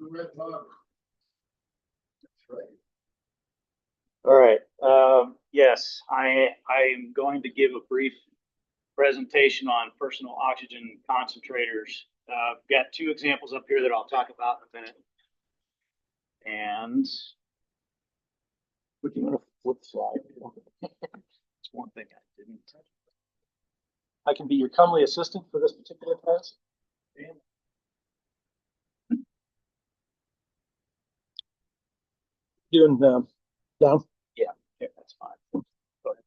the red button. That's right. All right. Yes, I'm going to give a brief presentation on personal oxygen concentrators. Got two examples up here that I'll talk about in a minute. And Would you want to flip slide? it's one thing I didn't touch. I can be your comely assistant for this particular class. Doing down. Yeah, that's fine. Go ahead.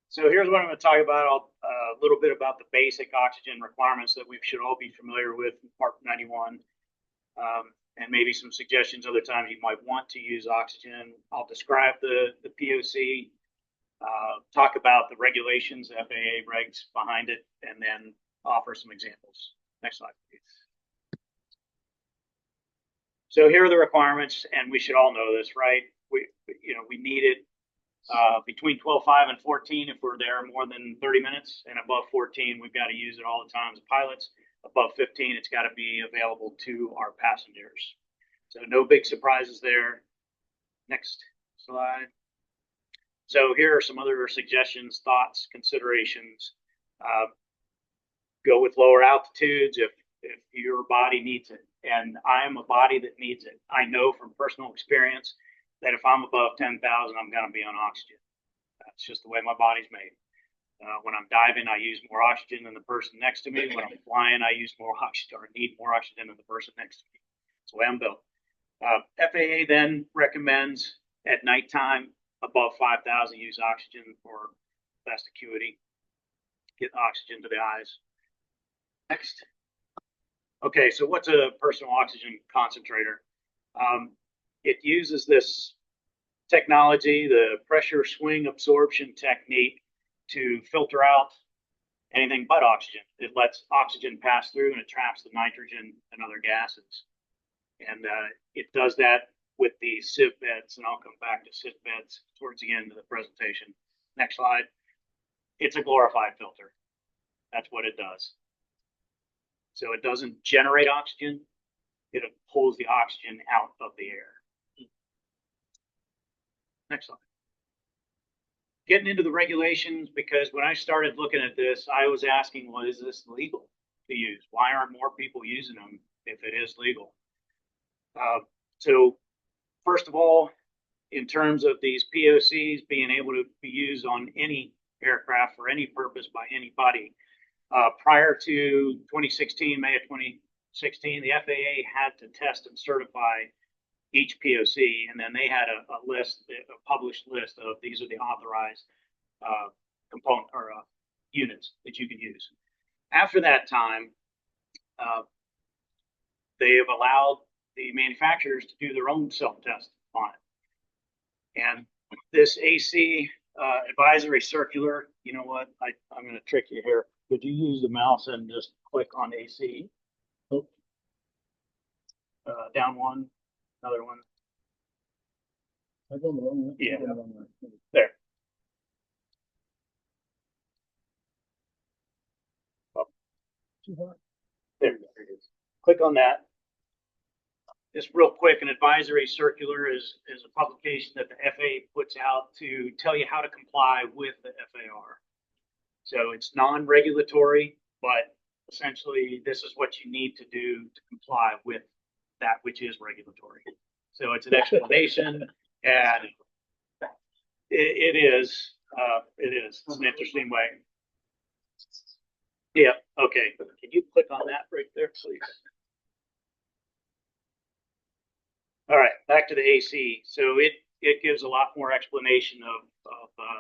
So here's what I'm going to talk about. A little bit about the basic oxygen requirements that we should all be familiar with in Part 91. And maybe some suggestions other times you might want to use oxygen. I'll describe the POC, talk about the regulations, FAA regs behind it, and then offer some examples. Next slide, please. So here are the requirements, and we should all know this, right? We need it between 12.5 and 14 if we're there more than 30 minutes, and above 14, we've got to use it all the time as pilots. Above 15, it's got to be available to our passengers. So no big surprises there. Next slide. So here are some other suggestions, thoughts, considerations. Go with lower altitudes if your body needs it. And I'm a body that needs it. I know from personal experience that if I'm above 10,000, I'm going to be on oxygen. That's just the way my body's made. When I'm diving, I use more oxygen than the person next to me. When I'm flying, I use more oxygen or need more oxygen than the person next to me. That's the way I'm built. FAA then recommends at nighttime above 5,000 use oxygen for best acuity. Get oxygen to the eyes. Next. Okay, so what's a personal oxygen concentrator? It uses this technology, the pressure swing absorption technique, to filter out anything but oxygen. It lets oxygen pass through and it traps the nitrogen and other gases. And it does that with the sieve beds, and I'll come back to sieve beds towards the end of the presentation. Next slide. It's a glorified filter. That's what it does. So it doesn't generate oxygen. It pulls the oxygen out of the air. Next slide. Getting into the regulations, because when I started looking at this, I was asking, well, is this legal to use? Why aren't more people using them if it is legal? So first of all, in terms of these POCs being able to be used on any aircraft for any purpose by anybody, prior to 2016, May of 2016, the FAA had to test and certify each POC, and then they had a list, a published list of these are the authorized component or units that you can use. After that time, they have allowed the manufacturers to do their own self-test on it. And this AC advisory circular, you know what? I'm going to trick you here. Could you use the mouse and just click on AC? Oh. Down one. Another one. Yeah. There. Oh. There it is. Click on that. Just real quick, an advisory circular is a publication that the FAA puts out to tell you how to comply with the FAR. So it's non-regulatory, but essentially this is what you need to do to comply with that which is regulatory. So it's an explanation, and it is. It's an interesting way. Yeah. Okay. Can you click on that right there, please? All right. Back to the AC. So it gives a lot more explanation of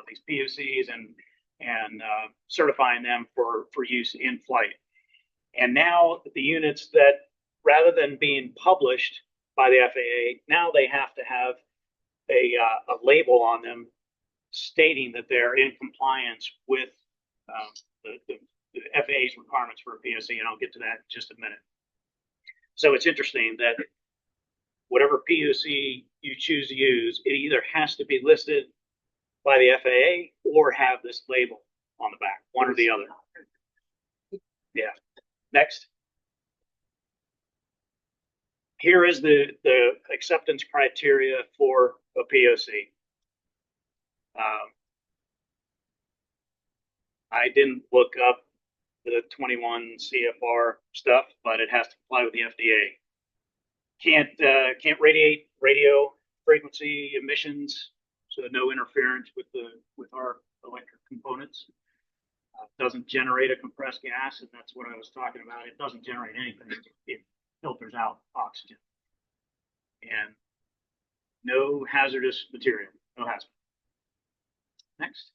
these POCs and certifying them for use in flight. And now the units that, rather than being published by the FAA, now they have to have a label on them stating that they're in compliance with the FAA's requirements for a POC, and I'll get to that in just a minute. So it's interesting that whatever POC you choose to use, it either has to be listed by the FAA or have this label on the back, one or the other. Yeah. Next. here is the acceptance criteria for a POC. I didn't look up the 21 CFR stuff, but it has to comply with the FDA. Can't radiate radio frequency emissions, so no interference with our electric components. Doesn't generate a compressed gas, and that's what I was talking about. It doesn't generate anything. It filters out oxygen. And no hazardous material. No hazard. Next.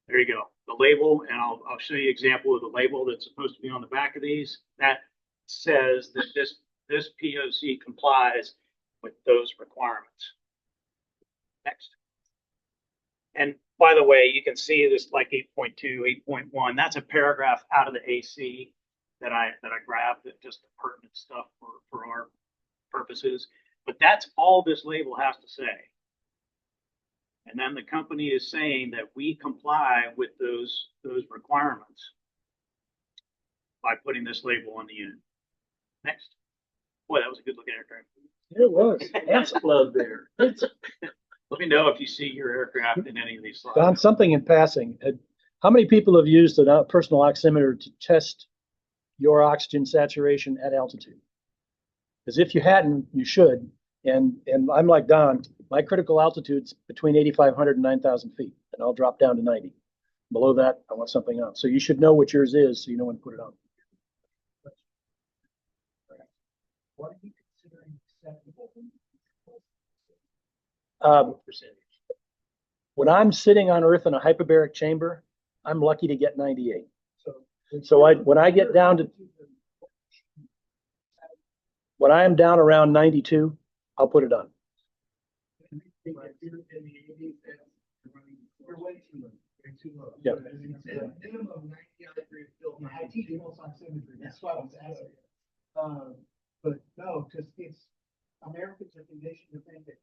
There you go. The label, and I'll show you an example of the label that's supposed to be on the back of these. That says that this POC complies with those requirements. Next. And by the way, you can see this like 8.2, 8.1. That's a paragraph out of the AC that I grabbed, that just the pertinent stuff for our purposes. But that's all this label has to say. And then the company is saying that we comply with those requirements by putting this label on the unit. Next. Boy, that was a good looking aircraft. It was. Handsome love there. Let me know if you see your aircraft in any of these slides. On something in passing, how many people have used a personal oximeter to test your oxygen saturation at altitude? Because if you hadn't, you should. And I'm like Don, my critical altitude's between 8,500 and 9,000 feet, and I'll drop down to 90. Below that, I want something else. So you should know what yours is, so you know when to put it on. What are you considering acceptable? When I'm sitting on Earth in a hyperbaric chamber, I'm lucky to get 98. So when I get down to, when I am down around 92, I'll put it on. You're way too low. You're too low. Yep. Minimum 90. I teach pulse oximetry. That's why I was asking. But no, because it's Americans are conditioned to think that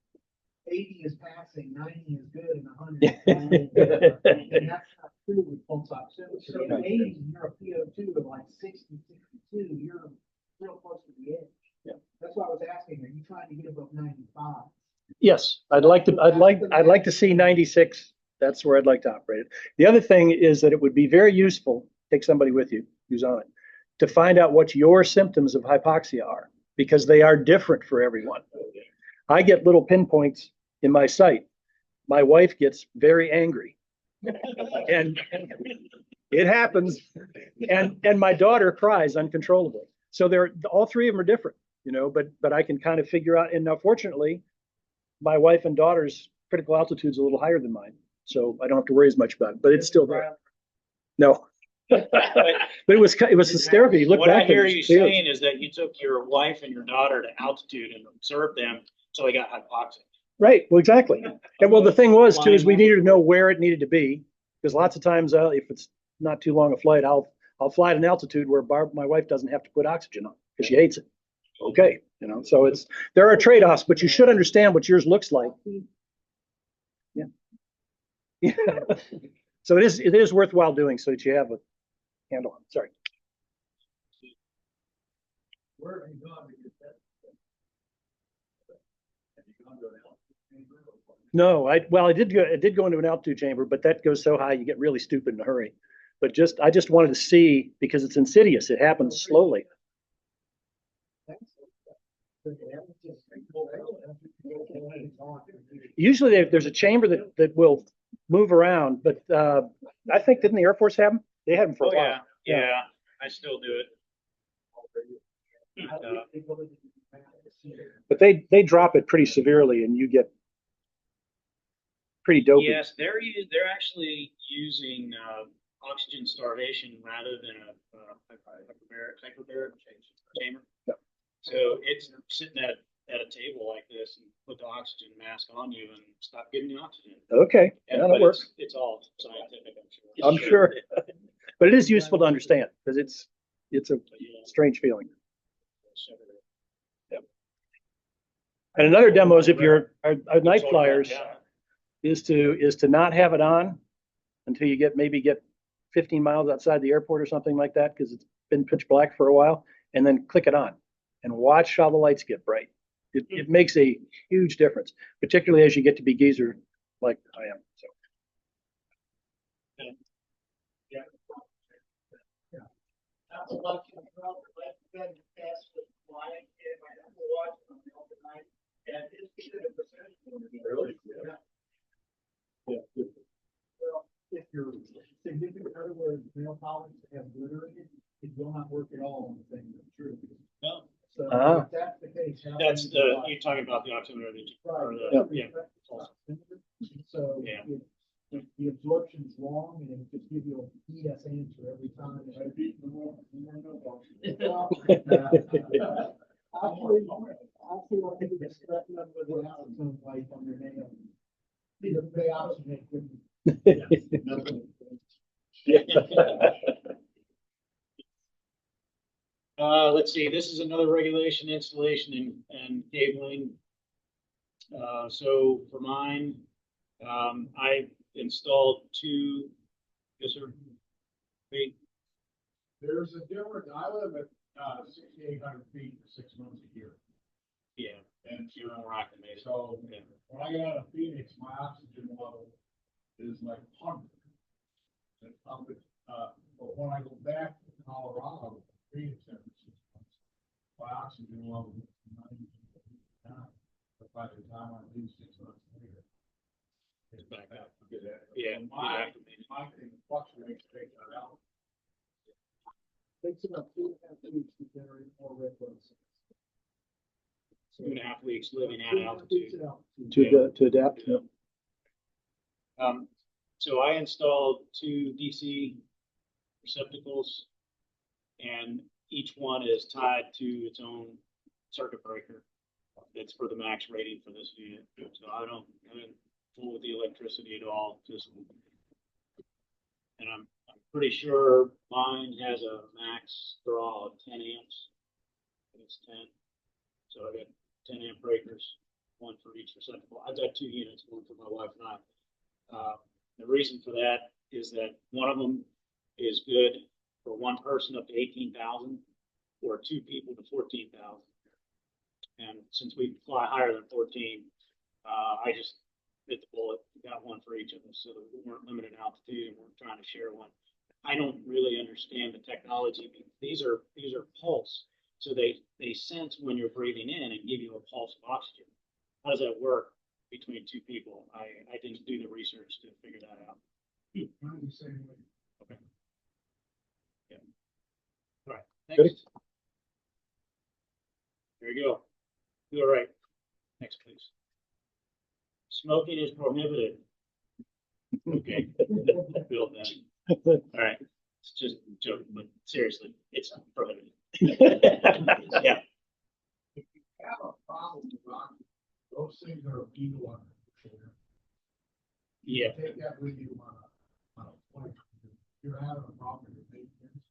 80 is passing, 90 is good, and 100 is bad. And that's not true with pulse oximetry. So 80, you're a PO2 of like 60, 62, you're real close to the edge. Yeah. That's why I was asking, are you trying to get above 95? Yes, I'd like to see 96. That's where I'd like to operate it. The other thing is that it would be very useful, take somebody with you who's on it, to find out what your symptoms of hypoxia are, because they are different for everyone. I get little pinpoints in my sight. My wife gets very angry, and it happens. And my daughter cries uncontrollably. So all three of them are different, you know. But I can kind of figure out. And now, fortunately, my wife and daughter's critical altitude is a little higher than mine, so I don't have to worry as much about it. But it's still there. No. But it was hysterical. You look what back. I hear you saying is that you took your wife and your daughter to altitude and observed them until they got hypoxic. Right. Well, exactly. And well, the thing was too is we needed to know where it needed to be, because lots of times if it's not too long a flight, I'll fly at an altitude where my wife doesn't have to put oxygen on because she hates it. Okay, you know. So there are trade-offs, but you should understand what yours looks like. Yeah. Yeah. So it is worthwhile doing so that you have a handle on it. Sorry. Where have you gone to get that? Have you gone to an altitude chamber? No, I did go into an altitude chamber, but that goes so high you get really stupid in a hurry. But I just wanted to see, because it's insidious. It happens slowly. Usually there's a chamber that will move around, but I think, didn't the Air Force have them? They had them for a while. Yeah, I still do it. But they drop it pretty severely, and you get pretty dopey. Yes, they're actually using oxygen starvation rather than a hyperbaric chamber. Yep. So it's sitting at a table like this and put the oxygen mask on you and stop giving you oxygen. Okay, that'll work. It's all scientific, I'm sure. But it is useful to understand, because it's a strange feeling. Yep. And another demo is if you're a night flyers, is to not have it on until you maybe get 15 miles outside the airport or something like that, because it's been pitch black for a while, and then click it on and watch how the lights get bright. It makes a huge difference, particularly as you get to be geezer like I am. So. That's a lot of been past with flying and I have to watch them overnight. And it's even a percentage. Really? Yeah. Yeah. Well, if your significant other where nail polish have glitter in it, it will not work at all on the thing. That's true. No. So if that's the case, That's the, you're talking about the oximeter that you, or the, yeah. So Yeah. the absorption is wrong and it just gives you a BS answer every time. Actually, I think it's threatened them with an acetone light on their nail. They oxygenate quickly. Let's see, this is another regulation, installation and cabling. So for mine, I installed 2, yes, sir. Wait. There's a difference. I live at 6,800 feet for 6 months a year. Yeah, And you're more acclimated. so Yeah. when I get out of Phoenix, my oxygen level is like 100. But when I go back to Colorado, Phoenix every 6 months, my oxygen level is 99. But by the time I leave 6 months later, It's back up. yeah, So my thing fluctuates based on out. Takes about 2.5 weeks to generate more red blood cells. 2.5 weeks living at altitude. To adapt. Yeah. So I installed 2 DC receptacles, and each one is tied to its own circuit breaker. That's for the max rating for this unit. So I don't fool with the electricity at all. Just, and I'm pretty sure mine has a max draw of 10 amps. I think it's 10. So I got 10 amp breakers, 1 for each receptacle. I've got 2 units, 1 for my wife and I. The reason for that is that one of them is good for 1 person up to 18,000 or 2 people to 14,000. And since we fly higher than 14, I just bit the bullet, got 1 for each of us so that we weren't limited in altitude and we're trying to share 1. I don't really understand the technology. These are pulse. So they sense when you're breathing in and give you a pulse of oxygen. How does that work between 2 people? I didn't do the research to figure that out. I'm the same way. Okay. Yeah. All right. Next. Good. There you go. Do it right. Next, please. Smoking is prohibited. Okay. Build that. All right. It's just a joke, but seriously, it's prohibited. Yeah. If you have a problem with oxygen, those things are illegal on the shoulder. Yeah. Take that with you on a flight. If you're having a problem with maintenance,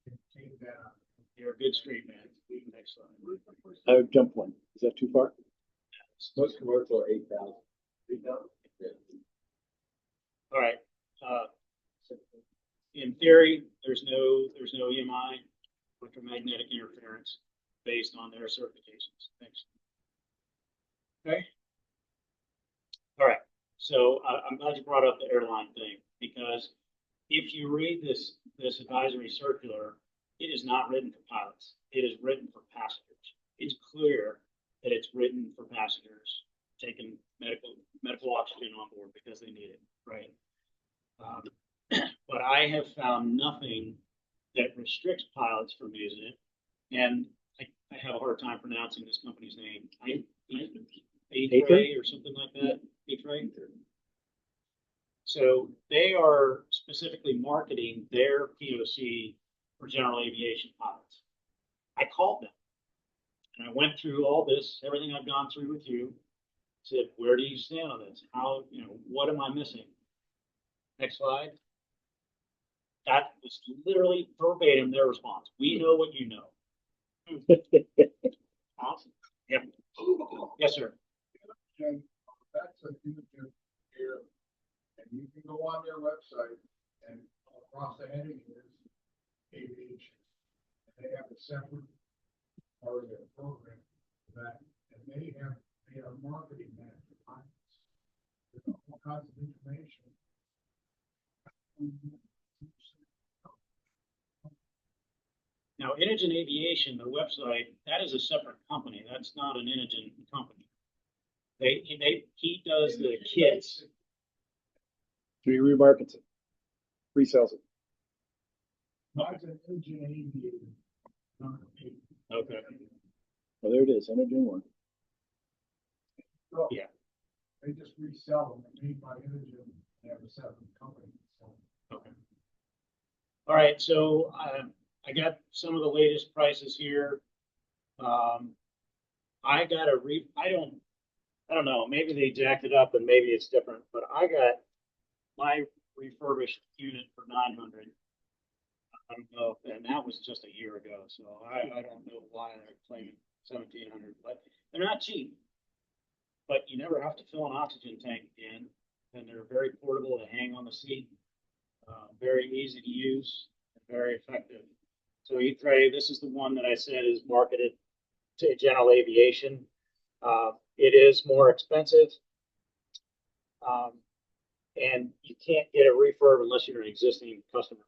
you can take that out. You're a good street man. Next slide. I would jump 1. Is that too far? Most commercial are 8,000. 8,000? Yeah. All right. In theory, there's no EMI, electromagnetic interference, based on their certifications. Thanks. Okay. All right. So I'm glad you brought up the airline thing, because if you read this advisory circular, it is not written for pilots. It is written for passengers. It's clear that it's written for passengers taking medical oxygen on board because they need it, right? But I have found nothing that restricts pilots from using it, and I have a hard time pronouncing this company's name. A-Tray or something like that. A-Tray. So they are specifically marketing their POC for general aviation pilots. I called them and I went through all this, everything I've gone through with you, said, where do you stand on this? How, what am I missing? Next slide. That was literally verbatim their response. We know what you know. Awesome. Yep. Yes, sir. And that's a huge area. And you can go on their website and across the heading is aviation. And they have a separate Now, Inogen Aviation, the website, that is a separate company. That's not an Inogen company. He does the kits. He remarkets it, resells it. Mine's an engine aviator. Number 8. Okay. Well, there it is, Energy One. So, Yeah. they just resell them, they're made by Inogen, they have a separate company, so. Okay. All right, so I got some of the latest prices here. I got I don't know, maybe they jacked it up and maybe it's different, but I got my refurbished unit for 900. I don't know, and that was just a year ago, so I don't know why they're claiming 1,700, but they're not cheap. But you never have to fill an oxygen tank again, and they're very portable to hang on the seat, very easy to use, and very effective. So E-Tray, this is the one that I said is marketed to general aviation. It is more expensive, and you can't get a refurb unless you're an existing customer.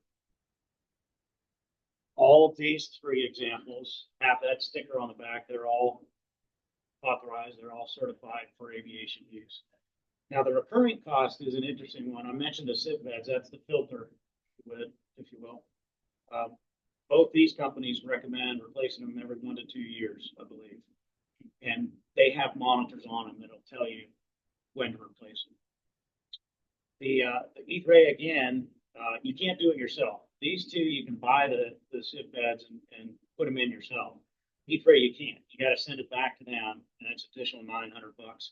All of these 3 examples have that sticker on the back. They're all authorized. They're all certified for aviation use. Now, the recurring cost is an interesting one. I mentioned the sieve beds. That's the filter, if you will. Both these companies recommend replacing them every 1 to 2 years, I believe. And they have monitors on them that'll tell you when to replace them. The E-Tray, again, you can't do it yourself. These 2, you can buy the sieve beds and put them in yourself. E-Tray, you can't. You got to send it back to them, and it's additional $900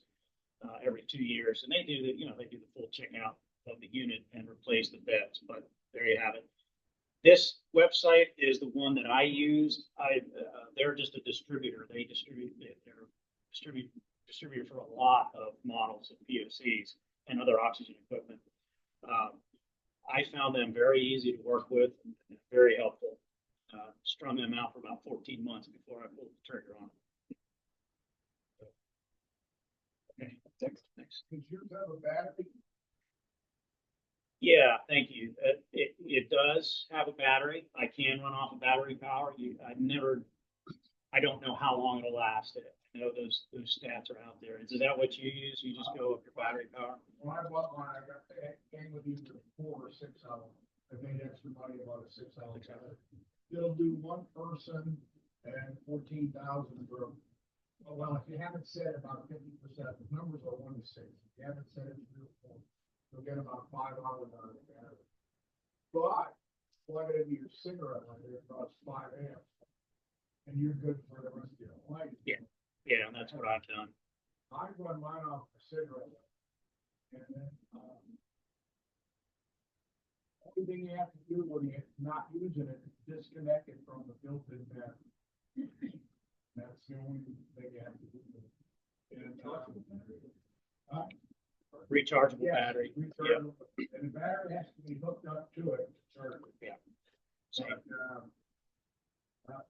every 2 years. And they do they do the full checkout of the unit and replace the beds. But there you have it. This website is the one that I used. They're just a distributor. They're distributor for a lot of models of POCs and other oxygen equipment. I found them very easy to work with, and very helpful. Strung them out for about 14 months before I pulled the trigger on it. Okay, next. Does yours have a battery? Yeah, thank you. It does have a battery. I can run off of battery power. I don't know how long it'll last. I know those stats are out there. Is that what you use? You just go with your battery power? When I bought mine, I got came with either 4 or 6 of them. I paid extra money about a 6-hour charger. It'll do 1 person and 14,000 for. Well, if you haven't said about 50%, the numbers are 1 to 6. If you haven't said it 3 or 4, you'll get about 5 hours out of the battery. But plug it into your cigarette lighter, it costs 5 amps, and you're good for the rest of your life. Yeah, that's what I've done. I run mine off a cigarette lighter, and then everything you have to do when you're not using it is disconnect it from the built-in battery. That's the only thing you have to do. And Rechargeable yes, battery. rechargeable. And the battery has to be hooked up to it to charge it. Yeah. But,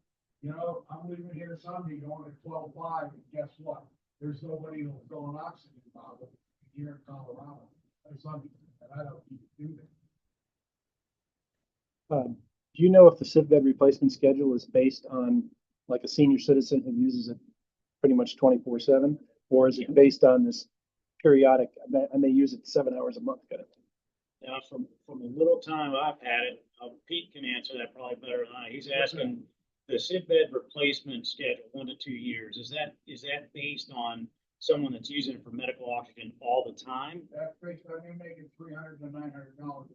I'm leaving here Sunday going at 12:05, and guess what? There's nobody who'll fill an oxygen bottle here in Colorado on Sunday, and I don't need to do that. Do you know if the sieve bed replacement schedule is based on like a senior citizen who uses it pretty much 24/7, or is it based on this periodic? I may use it 7 hours a month kind of thing. Now, from the little time I've had it, Pete can answer that probably better than I. He's asking the sieve bed replacement schedule, 1 to 2 years. Is that based on someone that's using it for medical oxygen all the time? That's based on you making $300 to $900.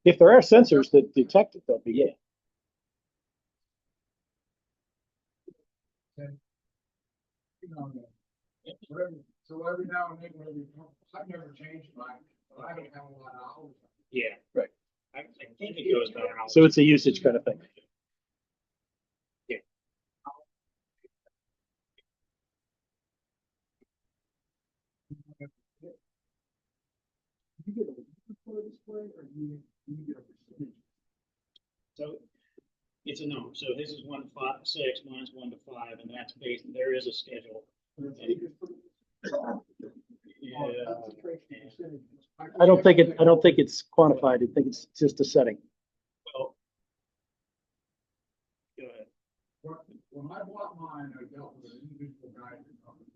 If there are sensors that detect it, that'd be good. So every now and then, I've never changed mine, but I don't have a lot of hours. Yeah. Right. I think it goes better. So it's a usage kind of thing. Yeah. You get a display or you get a percentage? So it's a number. So his is 1 to 5, 6, mine's 1 to 5, and that's based. There is a schedule. Yeah. I don't think it's quantified. I think it's just a setting. Well, when I bought mine, I dealt with an individual guy at the company.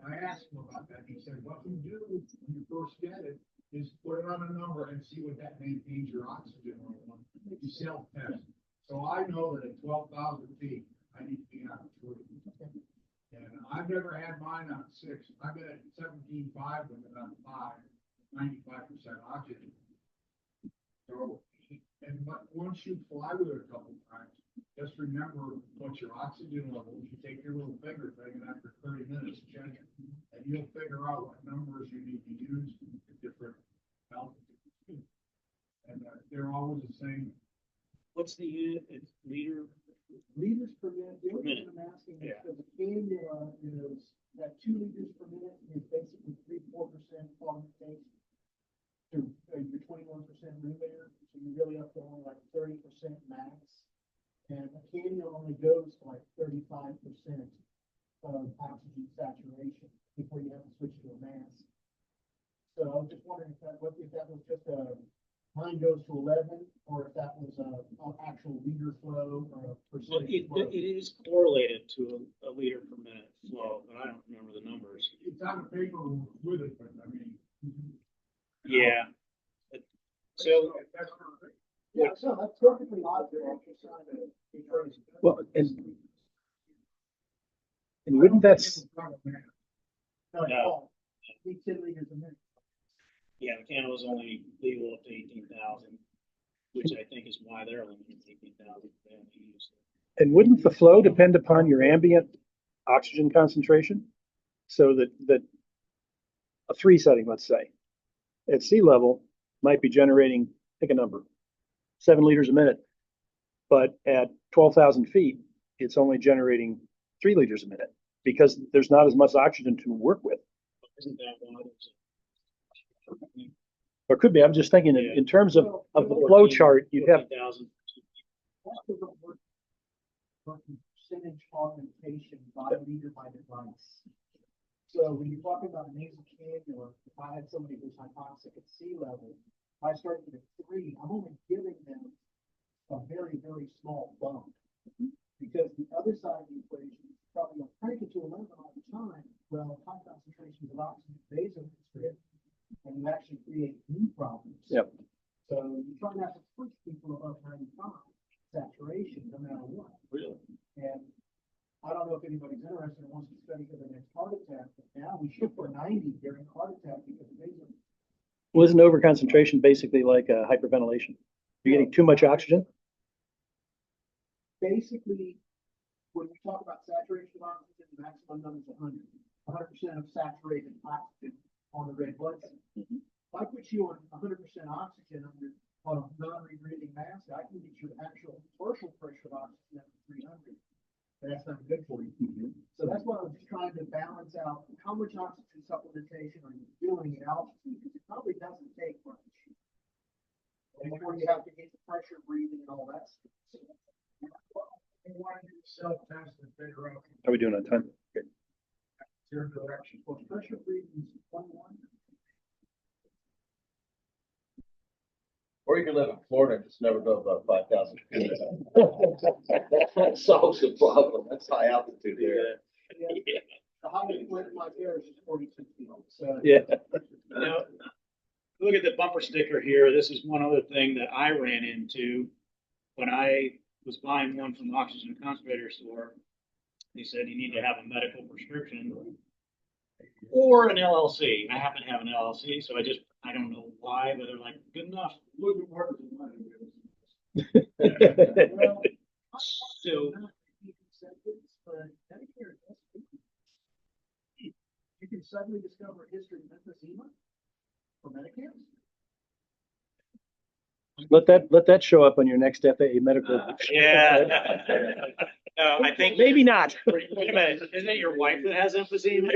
And I asked him about that. He said, what you do when you first get it is put it on a number and see what that maintains your oxygen level. You self-test. So I know that at 12,000 feet, I need to be on 3. And I've never had mine on 6. I've been at 17.5 with it on 5, 95% oxygen. So, and once you fly with it a couple times, just remember what your oxygen level is. You take your little finger thing and after 30 minutes, check it. And you'll figure out what numbers you need to use at different altitudes. And they're always the same. What's the unit? It's liter? Liters per minute, the only Minute. thing I'm asking is, Yeah. because the cannula is, that 2 liters per minute is basically 3-4% augmentation. To your 21% room air, so you're really up to only like 30% max. And a cannula only goes to like 35% of oxygen saturation before you have to switch to a mask. So I was just wondering if that was just mine goes to 11, or if that was an actual liter flow or a Well, percentage flow. it is correlated to a liter per minute flow, but I don't remember the numbers. It's on the paper with it, but I mean. Yeah. So, That's Yeah, so that's perfectly logical. I'm just trying to be crazy. Well, and wouldn't that's, No, No. no. Need 10 liters a minute. yeah, the cannula is only legal up to 18,000, which I think is why they're limited to 18,000. They don't use it. and wouldn't the flow depend upon your ambient oxygen concentration? So that a 3 setting, let's say, at sea level might be generating, pick a number, 7 liters a minute. But at 12,000 feet, it's only generating 3 liters a minute because there's not as much oxygen to work with. Isn't that why there's Or it could be, I'm just thinking Yeah. in terms of the flow chart, you'd have, 14,000? That's the percentage augmentation by liter by device. So when you're talking about a nasal cannula, if I had somebody who's hypoxic at sea level, if I start with a 3, I'm only giving them a very, very small bump. Because the other side of the equation is probably going to crank it to 11 all the time. Well, high concentrations of oxygen vasoconstrict, and you actually create new problems. Yep. So you try not to push people above 95 saturation, no matter what. Really? And I don't know if anybody's interested and wants to study for the next heart attack, but now we shoot for 90 during a heart attack because of vasoconstriction. well, isn't overconcentration basically like hyperventilation? You're getting too much oxygen? Basically, when we talk about saturation of oxygen, the maximum number is 100. 100% of saturated oxygen on the red blood cell. If I put you on 100% oxygen on a non-rebreathing mask, I can get your actual partial pressure of oxygen up to 300. But that's not good for you. So that's why I was just trying to balance out how much oxygen supplementation are you doing at altitude, because it probably doesn't take much. And before you have to get the pressure breathing and all that stuff. You want to do self-test and figure out How are we doing on time? Okay. your direction. Well, pressure breathing is 21. Or you can live in Florida and just never go above 5,000 feet. That solves the problem. That's high altitude there. Yeah. The highest point in my parish is 42 feet. So Yeah. Now, look at the bumper sticker here. This is one other thing that I ran into when I was buying one from the oxygen concentrator store. He said you need to have a medical prescription or an LLC. I happen to have an LLC, so I don't know why, but they're like, good enough. Look at what the money is. well, So, not incentives, but Medicare does. You can suddenly discover a history of emphysema for Medicare. Let that show up on your next FAA medical. yeah. No, I think Maybe not. Wait a minute, isn't it your wife that has emphysema?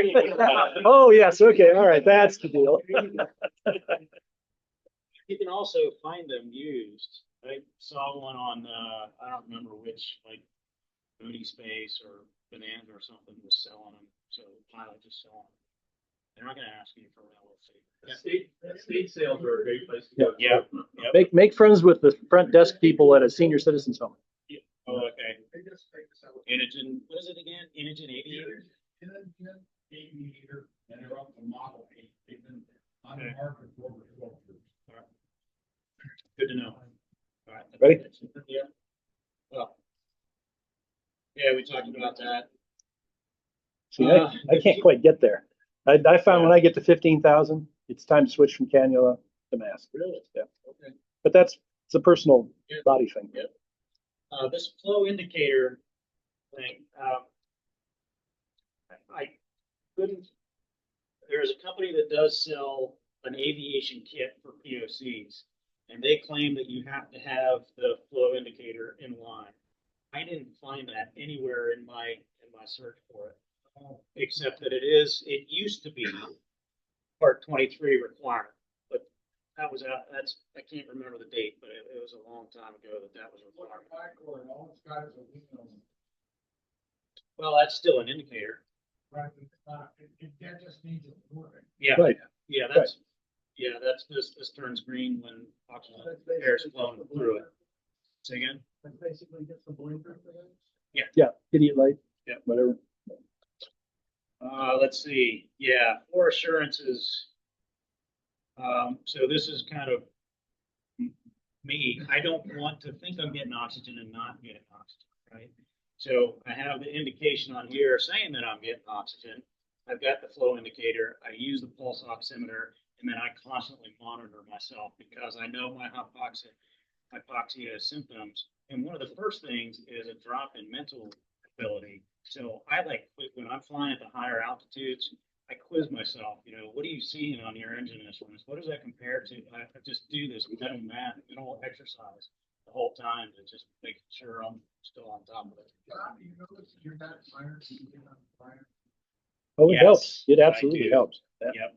Oh, yes, okay, all right, that's the deal. You can also find them used. I saw one on, I don't remember which, like, Moody Space or Bonanza or something was selling them. So Pilot just selling them. They're not going to ask you for an LLC. State sales are a great place to go. Yeah. Yep. Make friends with the front desk people at a senior citizens home. Oh, okay. They just take the salary. Inogen, what is it again? Inogen aviator? Inogen aviator, and they're up to Model 8. They've been on the Okay. market for over 12 years. Good to know. All right. Ready? Yeah. Well. Yeah, we talked about that. See, I can't quite get there. I found when I get to 15,000, it's time to switch from cannula to mask. Really? Yeah. Okay. But it's a personal Yeah. body thing. Yeah. This flow indicator thing, I couldn't, there's a company that does sell an aviation kit for POCs, and they claim that you have to have the flow indicator in line. I didn't find that anywhere in my search for it, except that it used to be part 23 requirement, but that was out, I can't remember the date, but it was a long time ago that was Look required. at back or all it's got is a wing on it. Well, that's still an indicator. Right, it's not, that just needs a wording. Yeah. Right. Yeah, this turns green when oxygen That's air is basically flowing just the through it. blinker. Say again? That's basically just the blinker for them. Yeah, idiot light. Yeah. Whatever. Let's see. Yeah, for assurances. So this is kind of me. I don't want to think I'm getting oxygen and not getting oxygen, right? So I have the indication on here saying that I'm getting oxygen. I've got the flow indicator. I use the pulse oximeter, and then I constantly monitor myself because I know my hypoxia symptoms. And one of the first things is a drop in mental ability. So when I'm flying at the higher altitudes, I quiz myself, what are you seeing on your engine instruments? What does that compare to? I just do this mental exercise the whole time to just make sure I'm still on top of it. John, do you notice you're not tired, you get on fire? Oh, it Yes, helps. It I absolutely do. helps. Yeah. Yep.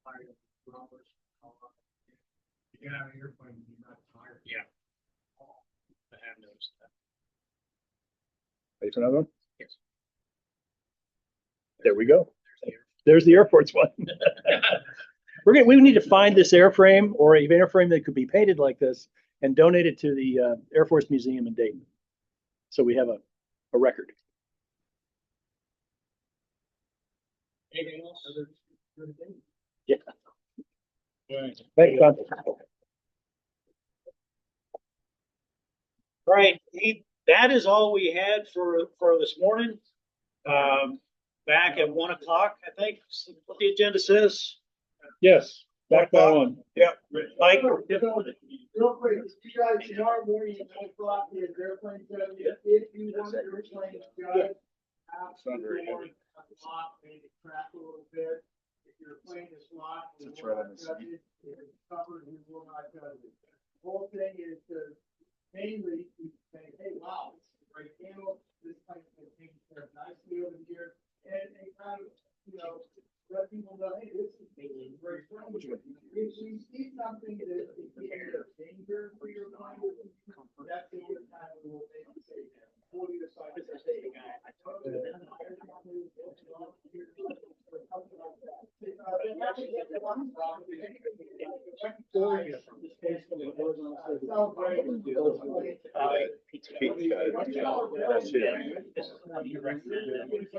Tired of hours, you get out of the airplane, you're not tired. Yeah. I have noticed that. Ready for another one? Yes. There we go. There's the airport's one. We need to find this airframe or an airframe that could be painted like this and donate it to the Air Force Museum in Dayton. So we have a record. Anything else? Yeah. Right. Thanks, John. Right, that is all we had for this morning. Back at 1 o'clock, I think, is what the agenda says. Yes, back by one. Yep. Mike? Real quick, you guys, tomorrow morning at 9 o'clock, there's airplane service. If you want your airplane, guys, out the door, lock, maybe crack a little bit. If your plane is locked, we will not touch it. If it's covered, we will not touch it. The whole thing is to mainly say, hey, wow, this is a great handle. This plane's been taken care of nicely over here. And kind of, let people know, hey, this is a great plane. If you see something that is a danger for your plane, that's the only time we will make a say, pull you aside and say, hey, I totally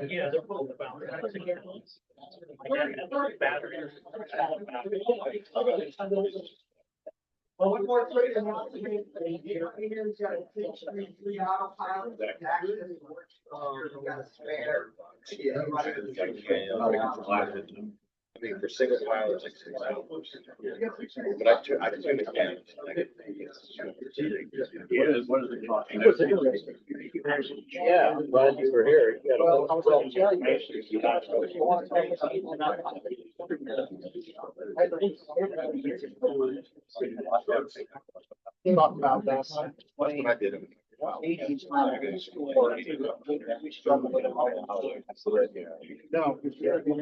Yeah, they're both about. Well, one more quick announcement. Here's got a 633 autopilot. It actually works. We got a spare. I mean, for single pilots, like 6 hours. But I tuned it down. What is it cost? Yeah, I'm glad you were here. Talk about that. That's what I did. No.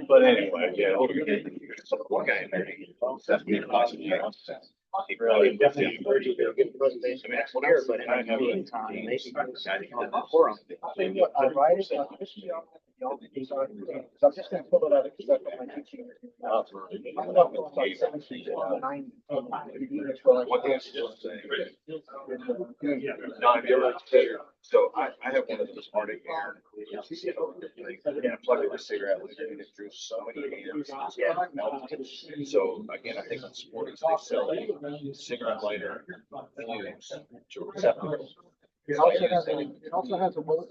But anyway, yeah. One guy in there, that's me positive. He really definitely encouraged you to get the presentation. I mean, that's what I was like. I have a time. I write it. I'm just gonna pull it out of my teaching. What the still saying. No, have you ever considered, so I have one of those Arctic air. And I plug in a cigarette lighter and it drew so many amps. So again, I think on sporting, they sell a cigarette lighter. To receptacles. It also has a low.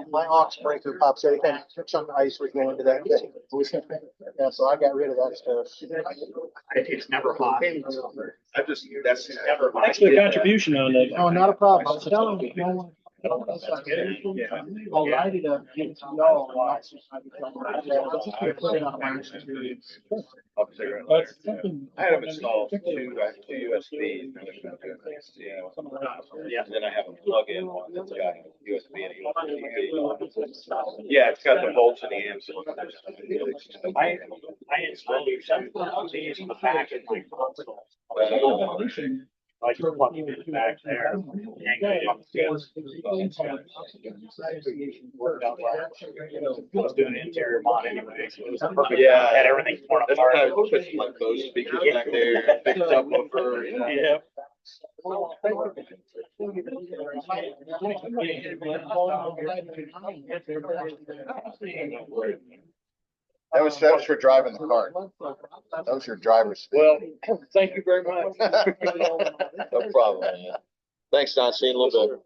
My aux breaker pops out and chunk of ice would go into that thing. Yeah, so I got rid of that stuff. It's never hot. I just, that's Never hot. Thanks for the contribution on that. No, not a problem. I was telling you, no one. I'll write it up, give it to y'all. I'm just gonna put it on my experience. I had them installed two, I have two USBs. Yeah, and then I have a plug-in one that's got USB and USB. Yeah, it's got the volts and the amps. I installed some of these in the back of my console. I just plug it in back there. And get it up to worked out well. I was doing interior mod anyway, so it was perfect. Yeah. I had everything torn That's apart. kind of put like those speakers back there, picked up over. Yeah. That was for driving the car. That was your driver's. Well, thank you very much. No problem, man. Thanks, Don. See you in a little bit.